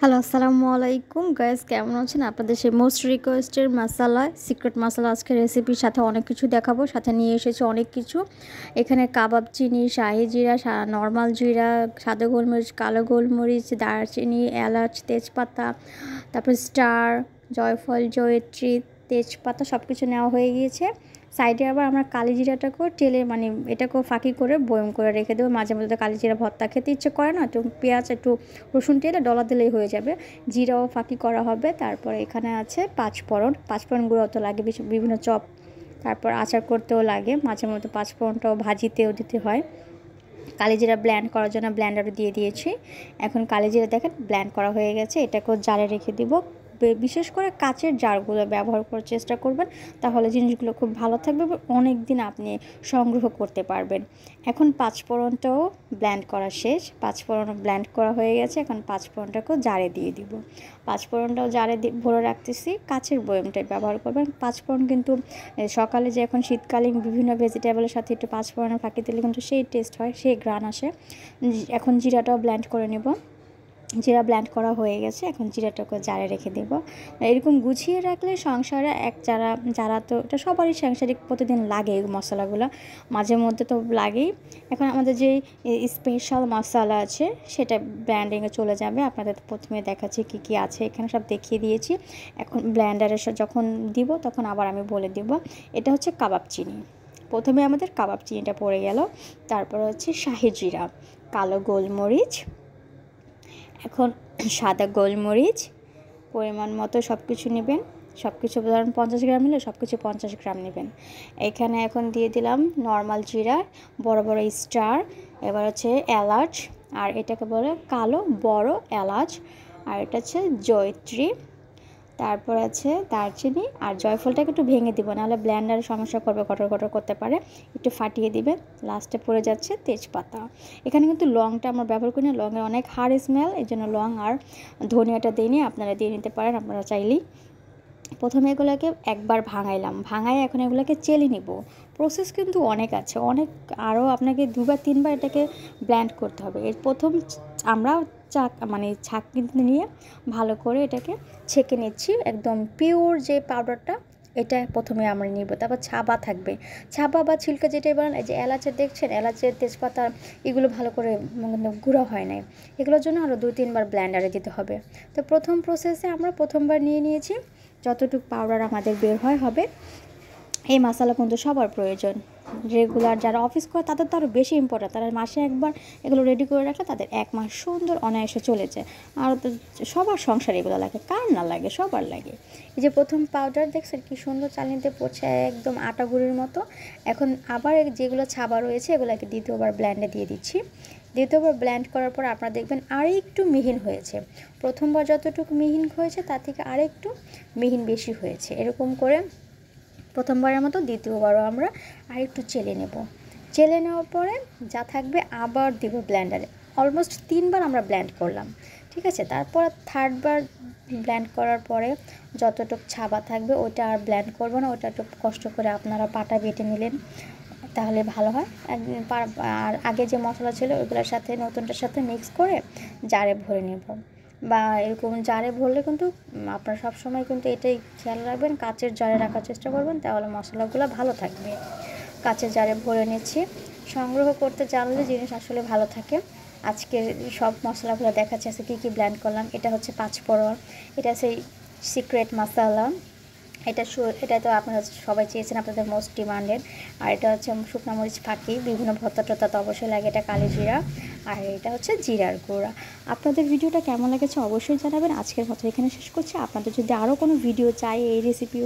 Hello, আসসালামু আলাইকুম guys, কেমন আছেন? আপনাদের সেই মোস্ট রিকোয়েস্টেড মশালা, সিক্রেট মশলা আজকে রেসিপির সাথে অনেক কিছু দেখাবো। সাথে নিয়ে এসেছি অনেক কিছু। এখানে কাবাব চিনি, শাহি জিরা, নর্মাল জিরা, সাদা গোলমরিচ, কালো গোলমরিচ, দারচিনি, এলাচ, তেজপাতা, তারপর স্টার, জয়ফল, জয়িত্রী, তেজপাতা সব কিছু নেওয়া হয়ে গিয়েছে। সাইডে আবার আমরা কালি জিরাটাকেও টেলে এটাকেও ফাঁকি করে বয়ম করে রেখে দেবো। মাঝে মধ্যে কালি জিরা ভর্তা খেতে ইচ্ছে করে না, একটু পেঁয়াজ একটু রসুন টেলে ডলা দিলেই হয়ে যাবে। জিরাও ফাঁকি করা হবে। তারপরে এখানে আছে পাঁচফোড়ন গুঁড়ো তো লাগে, বিভিন্ন চপ, তারপর আচার করতেও লাগে। মাঝে মধ্যে পাঁচফোড়নটাও ভাজিতেও দিতে হয়। কালিজিরা ব্ল্যান্ড করার জন্য ব্ল্যান্ডারে দিয়ে দিয়েছি। এখন কালিজিরা দেখেন ব্ল্যান্ড করা হয়ে গেছে। এটাকেও জারে রেখে দিব। বিশেষ করে কাচের জারগুলো ব্যবহার করার চেষ্টা করবেন, তাহলে জিনিসগুলো খুব ভালো থাকবে এবং অনেক দিন আপনি সংগ্রহ করতে পারবেন। এখন পাঁচফোড়নটাও ব্ল্যান্ড করা শেষ। পাঁচফোড়নও ব্ল্যান্ড করা হয়ে গেছে। এখন পাঁচফোড়নটাকেও জারে দিয়ে দিব। পাঁচফোড়নটাও জারে ভরে রাখতেছি। কাচের বয়মটাই ব্যবহার করবেন। পাঁচফোড়ন কিন্তু সকালে যে এখন শীতকালীন বিভিন্ন ভেজিটেবলের সাথে একটু পাঁচফোড়নের ফাঁকি দিলে কিন্তু সেই টেস্ট হয়, সেই ঘ্রাণ আসে। এখন জিরাটাও ব্ল্যান্ড করে নেব। জিরা ব্ল্যান্ড করা হয়ে গেছে। এখন জিরাটাকে জারে রেখে দেব। এরকম গুছিয়ে রাখলে সংসারে যারা তো এটা সবারই সাংসারিক প্রতিদিন লাগে এই মশলাগুলো, মাঝে মধ্যে তো লাগেই। এখন আমাদের যে স্পেশাল মশলা আছে সেটা ব্ল্যান্ডিংয়ে চলে যাবে। আপনাদের প্রথমে দেখাচ্ছি কী কী আছে, এখানে সব দেখিয়ে দিয়েছি। এখন ব্ল্যান্ডারে যখন দিব তখন আবার আমি বলে দিব। এটা হচ্ছে কাবাব চিনি। প্রথমে আমাদের কাবাব চিনিটা পড়ে গেল। তারপর হচ্ছে শাহি জিরা, কালো গোলমরিচ, এখন সাদা গোলমরিচ পরিমাণ মতো সব কিছু নেবেন। সব কিছু ধরুন 50 গ্রাম নিলে সব কিছু 50 গ্রাম নেবেন। এখানে এখন দিয়ে দিলাম নর্মাল জিরা, বড় বড় স্টার, এবার হচ্ছে এলাচ, আর এটাকে বলে কালো বড় এলাচ, আর এটা হচ্ছে জয়িত্রী, তারপর আছে দারচিনি। আর জয়ফলটাকে একটু ভেঙে দিব, নাহলে ব্ল্যান্ডারে সমস্যা করবে, কটর কটর করতে পারে, একটু ফাটিয়ে দিবেন। লাস্টে পড়ে যাচ্ছে তেজপাতা। এখানে কিন্তু লংটা আমরা ব্যবহার করি না, লংয়ের অনেক হার্ড স্মেল, এই জন্য লং আর ধনিয়াটা দিইনি, আপনারা দিয়ে নিতে পারেন আপনারা চাইলেই। প্রথমে এগুলোকে একবার ভাঙায় এখন এগুলোকে চেলে নিব। প্রসেস কিন্তু অনেক আছে, অনেক আরও আপনাকে দুবার তিনবার এটাকে ব্ল্যান্ড করতে হবে। এর প্রথম আমরা ছাঁক কিনতে নিয়ে ভালো করে এটাকে ছেঁকে নিচ্ছি, একদম পিওর যে পাউডারটা এটা প্রথমে আমরা নিব। তারপর ছাবা থাকবে, ছাবা বা ছিলকা যেটাই বলেন। এই যে এলাচের দেখছেন, এলাচের তেজপাতা এগুলো ভালো করে গুঁড়ো হয় নাই, এগুলোর জন্য আরও 2-3 বার ব্ল্যান্ডারে দিতে হবে। তো প্রথম প্রসেসে আমরা প্রথমবার নিয়ে নিয়েছি। যতটুকু পাউডার আমাদের বের হবে। এই মশলা কিন্তু সবার প্রয়োজন। রেগুলার যারা অফিস করে তাদের তো আরও বেশি ইম্পর্টেন্ট, তারা মাসে একবার এগুলো রেডি করে রাখলে তাদের 1 মাস সুন্দর অনায়াসে চলে যায়। আর তো সবার সংসারে এগুলো লাগে, কার না লাগে, সবার লাগে। এই যে প্রথম পাউডার দেখছেন কি সুন্দর চালনিতে পড়ছে, একদম আটা গুঁড়ির মতো। এখন আবার যেগুলো ছাবা রয়েছে এগুলোকে দ্বিতীয়বার ব্ল্যান্ডে দিয়ে দিচ্ছি। দ্বিতীয়বার ব্ল্যান্ড করার পর আপনারা দেখবেন আরেকটু মিহিন হয়েছে। প্রথমবার যতটুকু মিহিন হয়েছে তার থেকে আরেকটু মিহিন বেশি হয়েছে। এরকম করে প্রথমবারের মতো দ্বিতীয়বারও আমরা আরেকটু চেলে নেব। চেলে নেওয়ার পরে যা থাকবে আবার দিব ব্ল্যান্ডারে। অলমোস্ট 3 বার আমরা ব্ল্যান্ড করলাম, ঠিক আছে। তারপর থার্ডবার ব্ল্যান্ড করার পরে যতটুকু ছাবা থাকবে ওটা আর ব্ল্যান্ড করবো না, ওটা একটু কষ্ট করে আপনারা পাটা বেটে নিলেন তাহলে ভালো হয়। আর আগে যে মশলা ছিল ওইগুলোর সাথে নতুনটার সাথে মিক্স করে জারে ভরে নেব। বা এরকম জারে ভরলে কিন্তু আপনারা সবসময় কিন্তু এটাই খেয়াল রাখবেন, কাচের জারে রাখার চেষ্টা করবেন, তাহলে মশলাগুলো ভালো থাকবে। কাচের জারে ভরে নিচ্ছি। সংগ্রহ করতে জানলে জিনিস আসলে ভালো থাকে। আজকের সব মশলাগুলো দেখাচ্ছে আছে কী কী ব্ল্যান্ড করলাম। এটা হচ্ছে পাঁচফোড়ন, এটা সেই সিক্রেট মশলা, এটা তো আপনারা সবাই চেয়েছেন, আপনাদের মোস্ট ডিমান্ডেড। আর এটা হচ্ছে শুকনো মরিচ ফাঁকি, বিভিন্ন ভর্তা টর্তা তো অবশ্যই লাগে, এটা কালি জিরা, আর এটা হচ্ছে জিরার গুঁড়া। আপনাদের ভিডিওটা কেমন লেগেছে অবশ্যই জানাবেন। আজকের মতো এখানে শেষ করছি। আপনাদের যদি আরও কোনো ভিডিও চাই এই রেসিপি